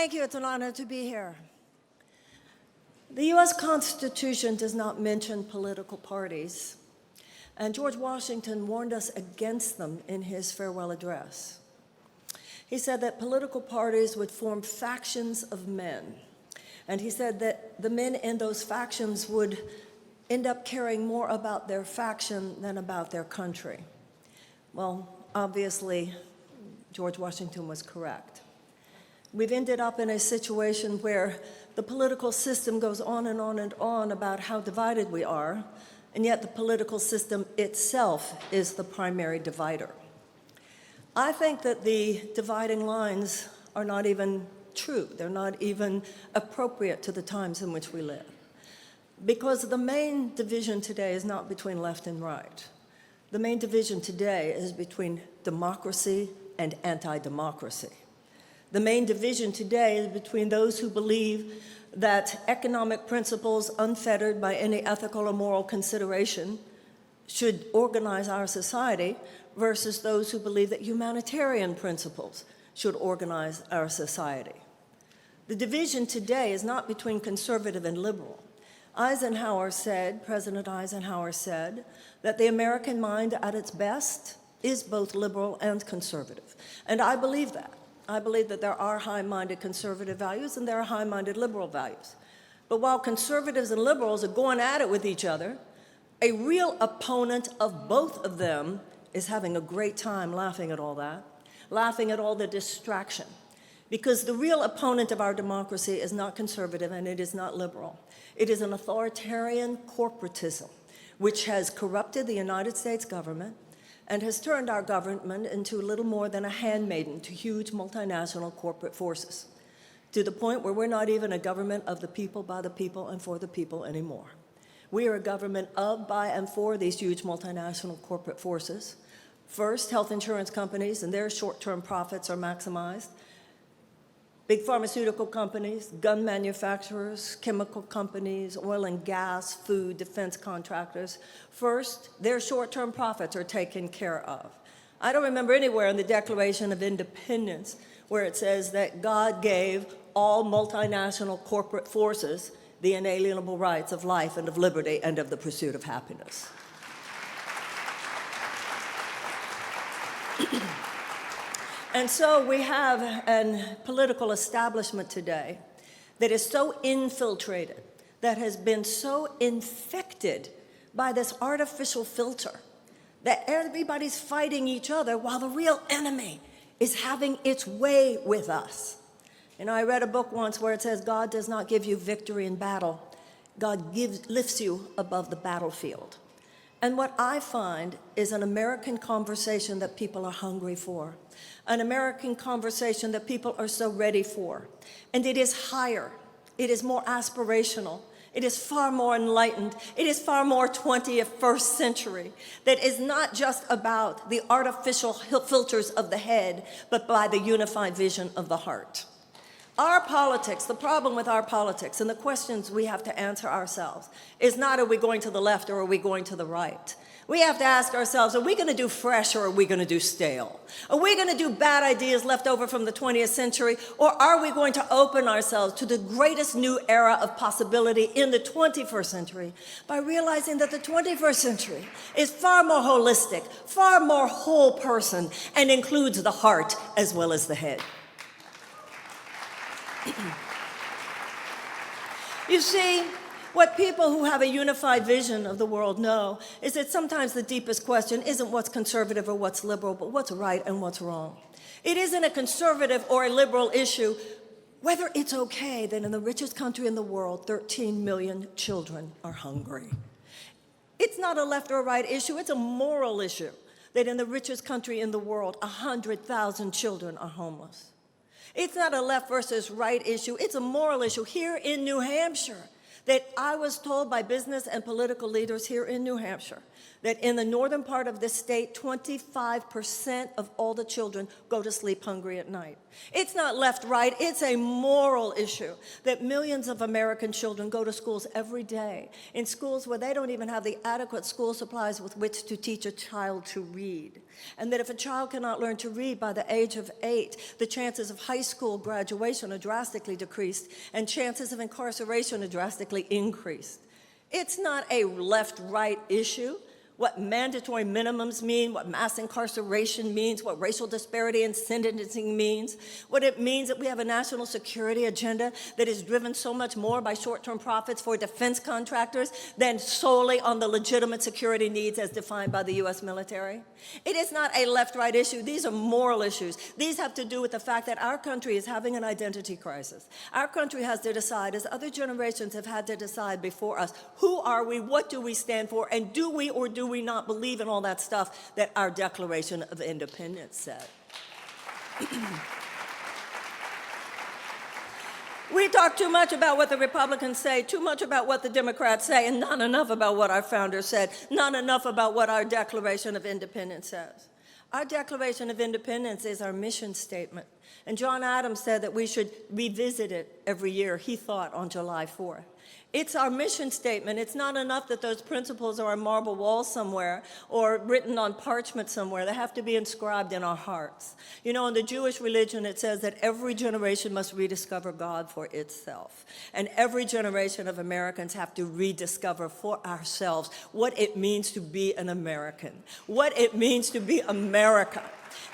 Thank you. It's an honor to be here. The U.S. Constitution does not mention political parties, and George Washington warned us against them in his farewell address. He said that political parties would form factions of men, and he said that the men in those factions would end up caring more about their faction than about their country. Well, obviously, George Washington was correct. We've ended up in a situation where the political system goes on and on and on about how divided we are, and yet the political system itself is the primary divider. I think that the dividing lines are not even true. They're not even appropriate to the times in which we live. Because the main division today is not between left and right. The main division today is between democracy and anti-democracy. The main division today is between those who believe that economic principles unfettered by any ethical or moral consideration should organize our society versus those who believe that humanitarian principles should organize our society. The division today is not between conservative and liberal. President Eisenhower said that the American mind at its best is both liberal and conservative. And I believe that. I believe that there are high-minded conservative values and there are high-minded liberal values. But while conservatives and liberals are going at it with each other, a real opponent of both of them is having a great time laughing at all that, laughing at all the distraction. Because the real opponent of our democracy is not conservative and it is not liberal. It is an authoritarian corporatism, which has corrupted the United States government and has turned our government into little more than a handmaiden to huge multinational corporate forces, to the point where we're not even a government of the people, by the people, and for the people anymore. We are a government of, by, and for these huge multinational corporate forces. First, health insurance companies and their short-term profits are maximized. Big pharmaceutical companies, gun manufacturers, chemical companies, oil and gas, food, defense contractors. First, their short-term profits are taken care of. I don't remember anywhere in the Declaration of Independence where it says that God gave all multinational corporate forces the inalienable rights of life and of liberty and of the pursuit of happiness. And so we have a political establishment today that is so infiltrated, that has been so infected by this artificial filter, that everybody's fighting each other while the real enemy is having its way with us. You know, I read a book once where it says God does not give you victory in battle. God lifts you above the battlefield. And what I find is an American conversation that people are hungry for, an American conversation that people are so ready for. And it is higher, it is more aspirational, it is far more enlightened, it is far more 21st century, that is not just about the artificial filters of the head, but by the unified vision of the heart. Our politics, the problem with our politics and the questions we have to answer ourselves is not, are we going to the left or are we going to the right? We have to ask ourselves, are we going to do fresh or are we going to do stale? Are we going to do bad ideas left over from the 20th century, or are we going to open ourselves to the greatest new era of possibility in the 21st century by realizing that the 21st century is far more holistic, far more whole person, and includes the heart as well as the head? You see, what people who have a unified vision of the world know is that sometimes the deepest question isn't what's conservative or what's liberal, but what's right and what's wrong. It isn't a conservative or a liberal issue whether it's okay that in the richest country in the world, 13 million children are hungry. It's not a left or a right issue, it's a moral issue that in the richest country in the world, 100,000 children are homeless. It's not a left versus right issue, it's a moral issue. Here in New Hampshire, that I was told by business and political leaders here in New Hampshire, that in the northern part of this state, 25% of all the children go to sleep hungry at night. It's not left-right, it's a moral issue that millions of American children go to schools every day, in schools where they don't even have the adequate school supplies with which to teach a child to read. And that if a child cannot learn to read by the age of 8, the chances of high school graduation are drastically decreased, and chances of incarceration are drastically increased. It's not a left-right issue. What mandatory minimums mean, what mass incarceration means, what racial disparity in sentencing means, what it means that we have a national security agenda that is driven so much more by short-term profits for defense contractors than solely on the legitimate security needs as defined by the U.S. military. It is not a left-right issue. These are moral issues. These have to do with the fact that our country is having an identity crisis. Our country has to decide, as other generations have had to decide before us, who are we, what do we stand for, and do we or do we not believe in all that stuff that our Declaration of Independence said. We talk too much about what the Republicans say, too much about what the Democrats say, and not enough about what our founders said, not enough about what our Declaration of Independence says. Our Declaration of Independence is our mission statement. And John Adams said that we should revisit it every year, he thought, on July 4th. It's our mission statement. It's not enough that those principles are on marble walls somewhere or written on parchment somewhere. They have to be inscribed in our hearts. You know, in the Jewish religion, it says that every generation must rediscover God for itself. And every generation of Americans have to rediscover for ourselves what it means to be an American, what it means to be America.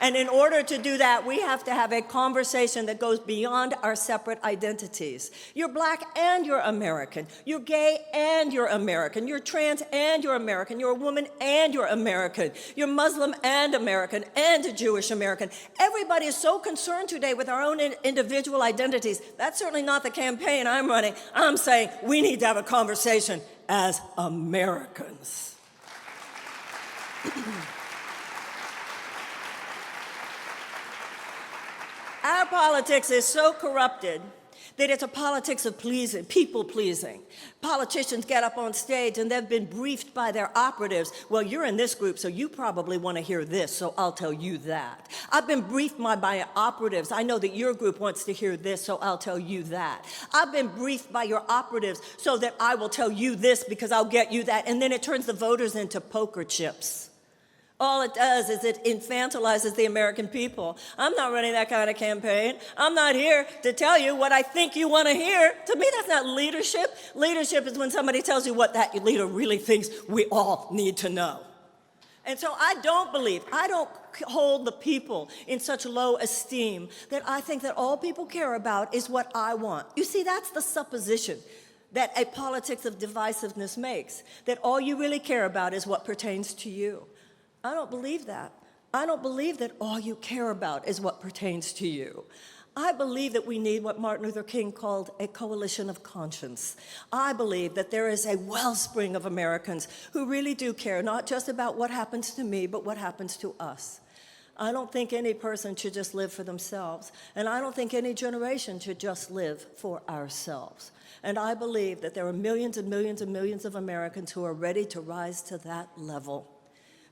And in order to do that, we have to have a conversation that goes beyond our separate identities. You're black and you're American. You're gay and you're American. You're trans and you're American. You're a woman and you're American. You're Muslim and American and a Jewish American. Everybody is so concerned today with our own individual identities. That's certainly not the campaign I'm running. I'm saying we need to have a conversation as Americans. Our politics is so corrupted that it's a politics of pleasing, people-pleasing. Politicians get up on stage and they've been briefed by their operatives. Well, you're in this group, so you probably want to hear this, so I'll tell you that. I've been briefed by my operatives. I know that your group wants to hear this, so I'll tell you that. I've been briefed by your operatives so that I will tell you this because I'll get you that. And then it turns the voters into poker chips. All it does is it infantilizes the American people. I'm not running that kind of campaign. I'm not here to tell you what I think you want to hear. To me, that's not leadership. Leadership is when somebody tells you what that leader really thinks we all need to know. And so I don't hold the people in such low esteem that I think that all people care about is what I want. You see, that's the supposition that a politics of divisiveness makes, that all you really care about is what pertains to you. I don't believe that. I don't believe that all you care about is what pertains to you. I believe that we need what Martin Luther King called a coalition of conscience. I believe that there is a wellspring of Americans who really do care, not just about what happens to me, but what happens to us. I don't think any person should just live for themselves, and I don't think any generation should just live for ourselves. And I believe that there are millions and millions and millions of Americans who are ready to rise to that level.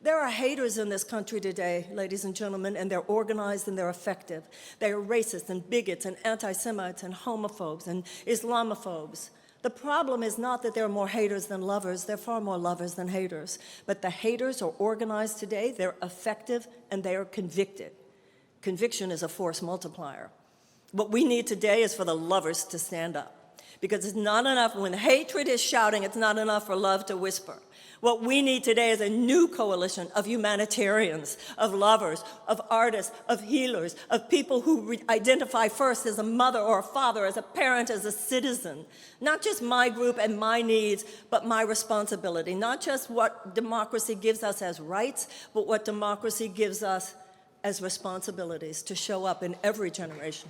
There are haters in this country today, ladies and gentlemen, and they're organized and they're effective. They are racists and bigots and anti-Semites and homophobes and Islamophobes. The problem is not that there are more haters than lovers. There are far more lovers than haters. But the haters are organized today, they're effective, and they are convicted. Conviction is a force multiplier. What we need today is for the lovers to stand up. Because it's not enough, when hatred is shouting, it's not enough for love to whisper. What we need today is a new coalition of humanitarians, of lovers, of artists, of healers, of people who identify first as a mother or a father, as a parent, as a citizen. Not just my group and my needs, but my responsibility. Not just what democracy gives us as rights, but what democracy gives us as responsibilities to show up in every generation.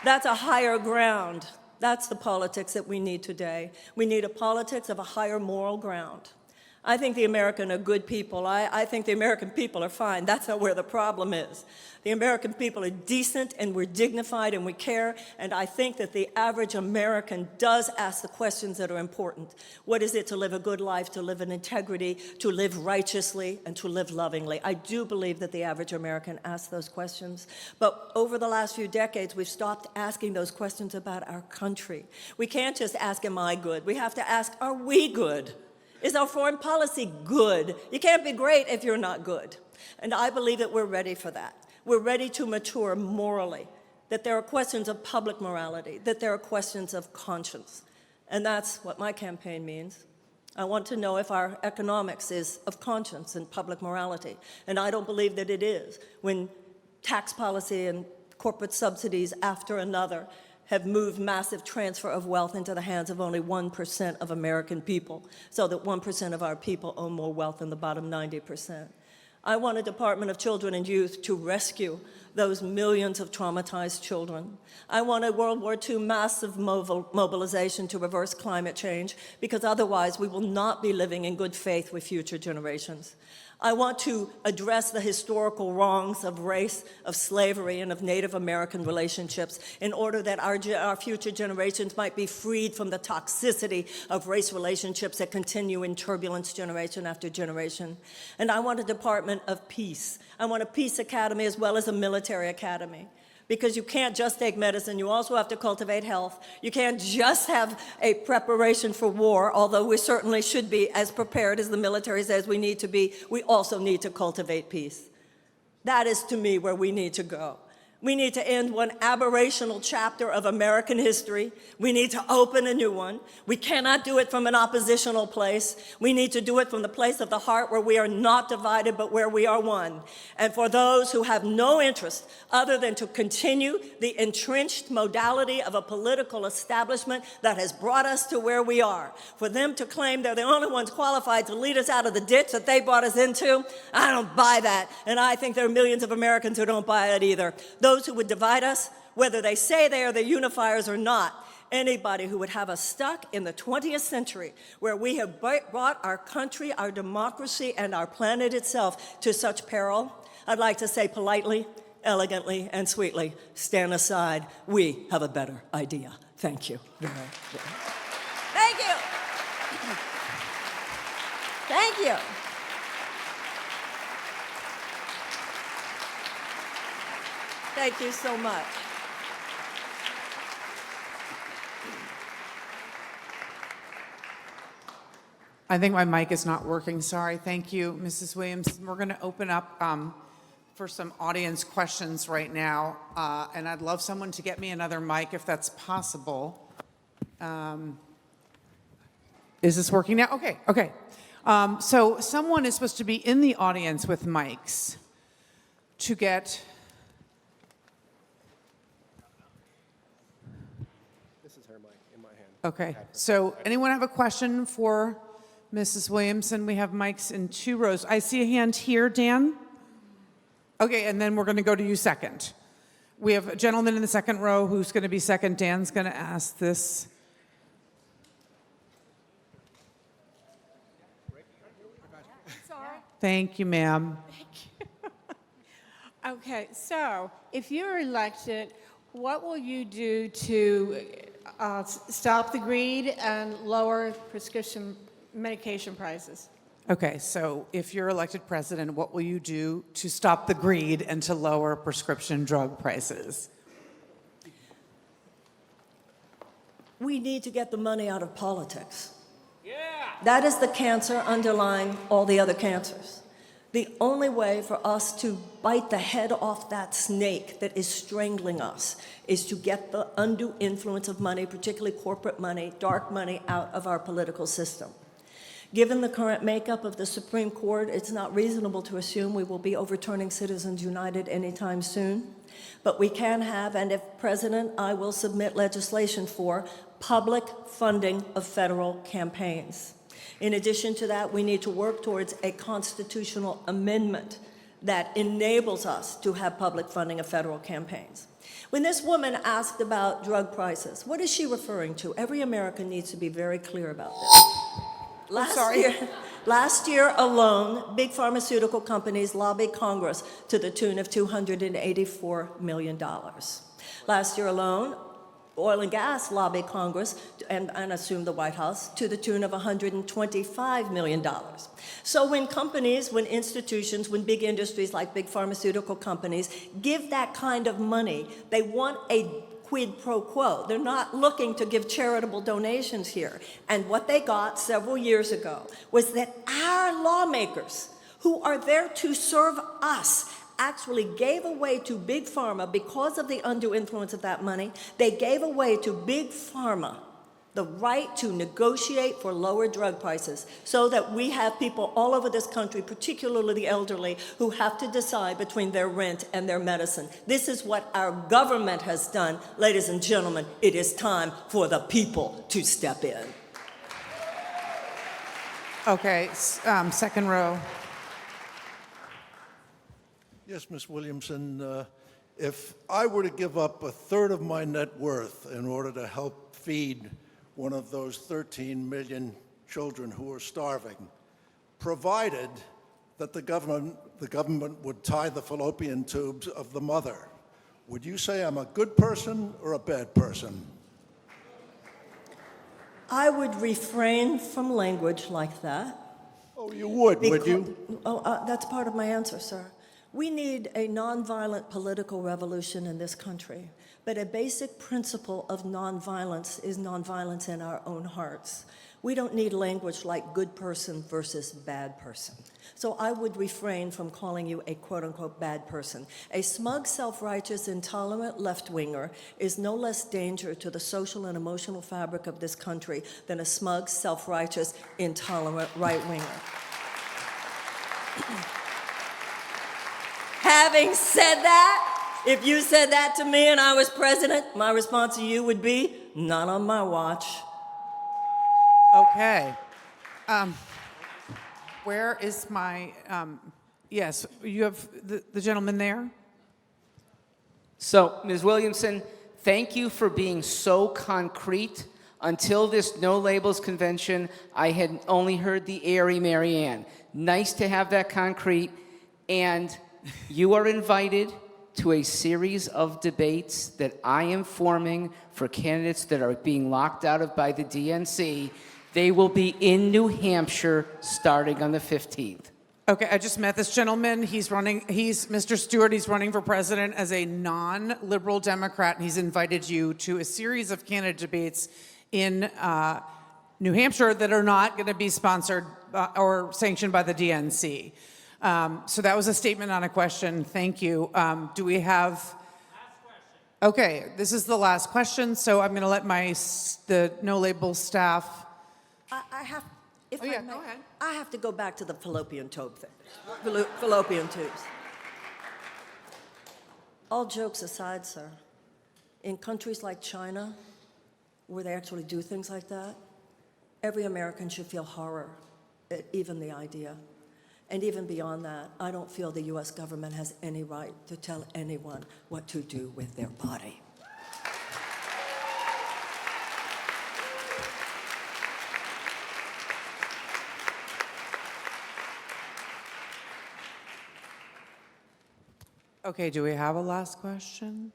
That's a higher ground. That's the politics that we need today. We need a politics of a higher moral ground. I think the American are good people. I think the American people are fine. That's not where the problem is. The American people are decent, and we're dignified, and we care, and I think that the average American does ask the questions that are important. What is it to live a good life, to live in integrity, to live righteously, and to live lovingly? I do believe that the average American asks those questions, but over the last few decades, we've stopped asking those questions about our country. We can't just ask, am I good? We have to ask, are we good? Is our foreign policy good? You can't be great if you're not good. And I believe that we're ready for that. We're ready to mature morally, that there are questions of public morality, that there are questions of conscience. And that's what my campaign means. I want to know if our economics is of conscience and public morality. And I don't believe that it is when tax policy and corporate subsidies after another have moved massive transfer of wealth into the hands of only 1% of American people, so that 1% of our people own more wealth than the bottom 90%. I want a Department of Children and Youth to rescue those millions of traumatized children. I want a World War II massive mobilization to reverse climate change, because otherwise we will not be living in good faith with future generations. I want to address the historical wrongs of race, of slavery, and of Native American relationships in order that our future generations might be freed from the toxicity of race relationships that continue in turbulence generation after generation. And I want a Department of Peace. I want a peace academy as well as a military academy. Because you can't just take medicine, you also have to cultivate health. You can't just have a preparation for war, although we certainly should be as prepared as the military says we need to be. We also need to cultivate peace. That is, to me, where we need to go. We need to end one aberrational chapter of American history. We need to open a new one. We cannot do it from an oppositional place. We need to do it from the place of the heart where we are not divided, but where we are one. And for those who have no interest other than to continue the entrenched modality of a political establishment that has brought us to where we are, for them to claim they're the only ones qualified to lead us out of the ditch that they brought us into, I don't buy that. And I think there are millions of Americans who don't buy it either. Those who would divide us, whether they say they are the unifiers or not, anybody who would have us stuck in the 20th century, where we have brought our country, our democracy, and our planet itself to such peril, I'd like to say politely, elegantly, and sweetly, stand aside. We have a better idea. Thank you. Thank you. Thank you. Thank you so much. I think my mic is not working. Sorry. Thank you, Mrs. Williamson. We're going to open up for some audience questions right now, and I'd love someone to get me another mic if that's possible. Is this working now? Okay. Okay. So someone is supposed to be in the audience with mics to get. Okay, so anyone have a question for Mrs. Williamson? We have mics in 2 rows. I see a hand here, Dan. Okay, and then we're going to go to you second. We have a gentleman in the second row who's going to be second. Dan's going to ask this. Sorry. Thank you, ma'am. Thank you. Okay, so if you're elected, what will you do to stop the greed and lower prescription medication prices? Okay, so if you're elected president, what will you do to stop the greed and to lower prescription drug prices? We need to get the money out of politics. Yeah. That is the cancer underlying all the other cancers. The only way for us to bite the head off that snake that is strangling us is to get the undue influence of money, particularly corporate money, dark money, out of our political system. Given the current makeup of the Supreme Court, it's not reasonable to assume we will be overturning Citizens United anytime soon. But we can have, and if president, I will submit legislation for public funding of federal campaigns. In addition to that, we need to work towards a constitutional amendment that enables us to have public funding of federal campaigns. When this woman asked about drug prices, what is she referring to? Every American needs to be very clear about this. Last year alone, big pharmaceutical companies lobbied Congress to the tune of $284 million. Last year alone, oil and gas lobbied Congress and assumed the White House to the tune of $125 million. So when companies, when institutions, when big industries like big pharmaceutical companies give that kind of money, they want a quid pro quo. They're not looking to give charitable donations here. And what they got several years ago was that our lawmakers, who are there to serve us, actually gave away to Big Pharma, because of the undue influence of that money, they gave away to Big Pharma the right to negotiate for lower drug prices, so that we have people all over this country, particularly the elderly, who have to decide between their rent and their medicine. This is what our government has done. Ladies and gentlemen, it is time for the people to step in. Okay, second row. Yes, Ms. Williamson, if I were to give up a third of my net worth in order to help feed one of those 13 million children who are starving, provided that the government would tie the fallopian tubes of the mother, would you say I'm a good person or a bad person? I would refrain from language like that. Oh, you would you? That's part of my answer, sir. We need a nonviolent political revolution in this country, but a basic principle of nonviolence is nonviolence in our own hearts. We don't need language like good person versus bad person. So I would refrain from calling you a quote-unquote bad person. A smug, self-righteous, intolerant left-winger is no less danger to the social and emotional fabric of this country than a smug, self-righteous, intolerant right-winger. Having said that, if you said that to me and I was president, my response to you would be, not on my watch. Okay. Where is my, yes, you have the gentleman there? So, Ms. Williamson, thank you for being so concrete. Until this No Labels convention, I had only heard the airy Marianne. Nice to have that concrete. And you are invited to a series of debates that I am forming for candidates that are being locked out of by the DNC. They will be in New Hampshire starting on the 15th. Okay, I just met this gentleman. He's Mr. Stewart. He's running for president as a non-liberal Democrat, and he's invited you to a series of candidate debates in New Hampshire that are not going to be sponsored or sanctioned by the DNC. So that was a statement on a question. Thank you. Do we have? Last question. Okay, this is the last question. So I'm going to let the No Labels staff. I have, if Oh, yeah, I may, go ahead. I have to go back to the fallopian tube thing. Fallopian tubes. All jokes aside, sir, in countries like China, where they actually do things like that, every American should feel horror at even the idea. And even beyond that, I don't feel the U.S. government has any right to tell anyone what to do with their body. Okay, do we have a last question?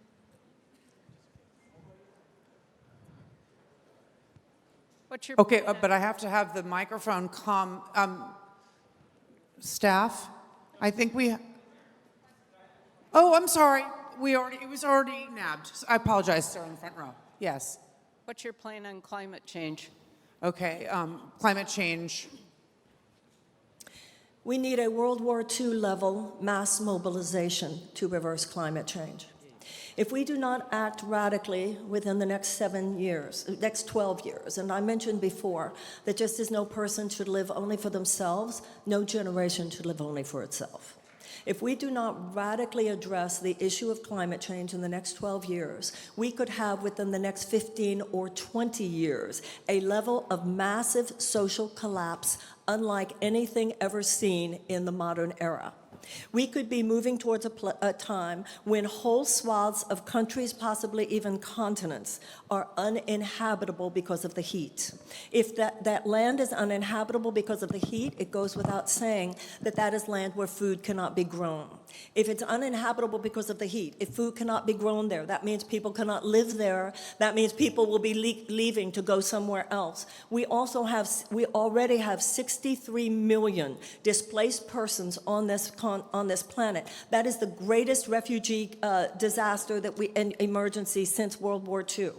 What's your Okay, but I have to have the microphone come. Staff, I think we. Oh, I'm sorry. It was already nabbed. I apologize, sir, in the front row. Yes. What's your plan on climate change? Okay, climate change. We need a World War II level mass mobilization to reverse climate change. If we do not act radically within the next 12 years, and I mentioned before that just as no person should live only for themselves, no generation should live only for itself. If we do not radically address the issue of climate change in the next 12 years, we could have within the next 15 or 20 years a level of massive social collapse unlike anything ever seen in the modern era. We could be moving towards a time when whole swaths of countries, possibly even continents, are uninhabitable because of the heat. If that land is uninhabitable because of the heat, it goes without saying that that is land where food cannot be grown. If it's uninhabitable because of the heat, if food cannot be grown there, that means people cannot live there. That means people will be leaving to go somewhere else. We already have 63 million displaced persons on this planet. That is the greatest refugee disaster and emergency since World War II.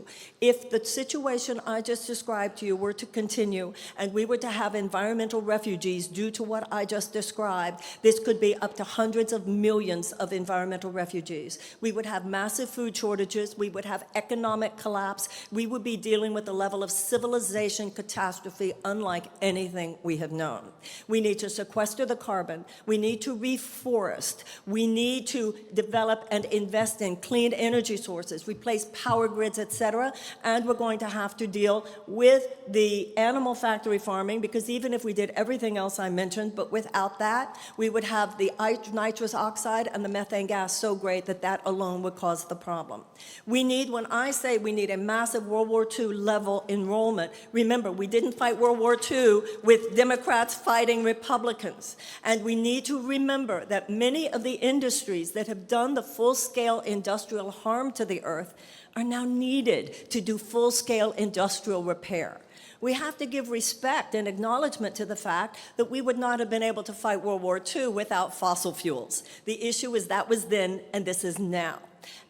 If the situation I just described to you were to continue and we were to have environmental refugees due to what I just described, this could be up to hundreds of millions of environmental refugees. We would have massive food shortages. We would have economic collapse. We would be dealing with a level of civilization catastrophe unlike anything we have known. We need to sequester the carbon. We need to reforest. We need to develop and invest in clean energy sources, replace power grids, etc. And we're going to have to deal with the animal factory farming, because even if we did everything else I mentioned, but without that, we would have the nitrous oxide and the methane gas so great that that alone would cause the problem. When I say we need a massive World War II level enrollment, remember, we didn't fight World War II with Democrats fighting Republicans. And we need to remember that many of the industries that have done the full-scale industrial harm to the earth are now needed to do full-scale industrial repair. We have to give respect and acknowledgement to the fact that we would not have been able to fight World War II without fossil fuels. The issue is that was then and this is now.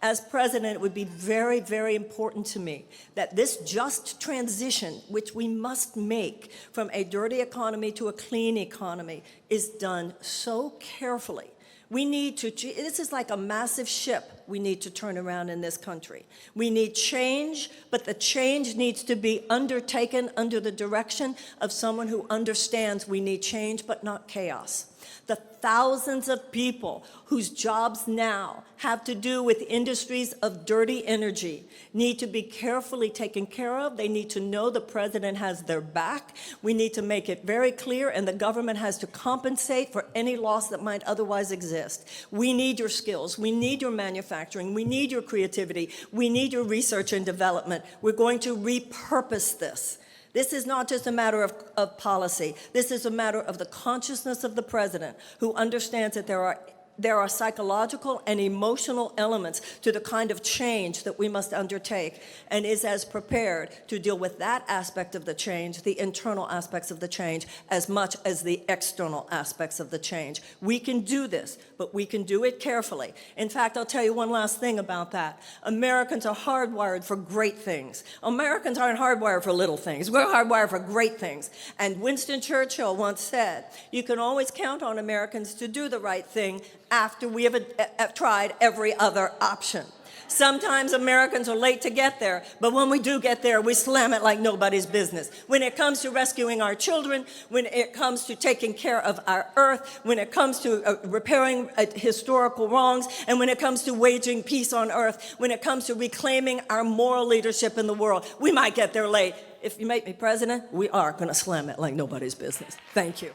As president, it would be very, very important to me that this just transition, which we must make from a dirty economy to a clean economy, is done so carefully. This is like a massive ship we need to turn around in this country. We need change, but the change needs to be undertaken under the direction of someone who understands we need change, but not chaos. The thousands of people whose jobs now have to do with industries of dirty energy need to be carefully taken care of. They need to know the president has their back. We need to make it very clear, and the government has to compensate for any loss that might otherwise exist. We need your skills. We need your manufacturing. We need your creativity. We need your research and development. We're going to repurpose this. This is not just a matter of policy. This is a matter of the consciousness of the president, who understands that there are psychological and emotional elements to the kind of change that we must undertake, and is as prepared to deal with that aspect of the change, the internal aspects of the change, as much as the external aspects of the change. We can do this, but we can do it carefully. In fact, I'll tell you one last thing about that. Americans are hardwired for great things. Americans aren't hardwired for little things. We're hardwired for great things. And Winston Churchill once said, you can always count on Americans to do the right thing after we have tried every other option. Sometimes Americans are late to get there, but when we do get there, we slam it like nobody's business. When it comes to rescuing our children, when it comes to taking care of our earth, when it comes to repairing historical wrongs, and when it comes to waging peace on earth, when it comes to reclaiming our moral leadership in the world, we might get there late. If you make me president, we are going to slam it like nobody's business. Thank you.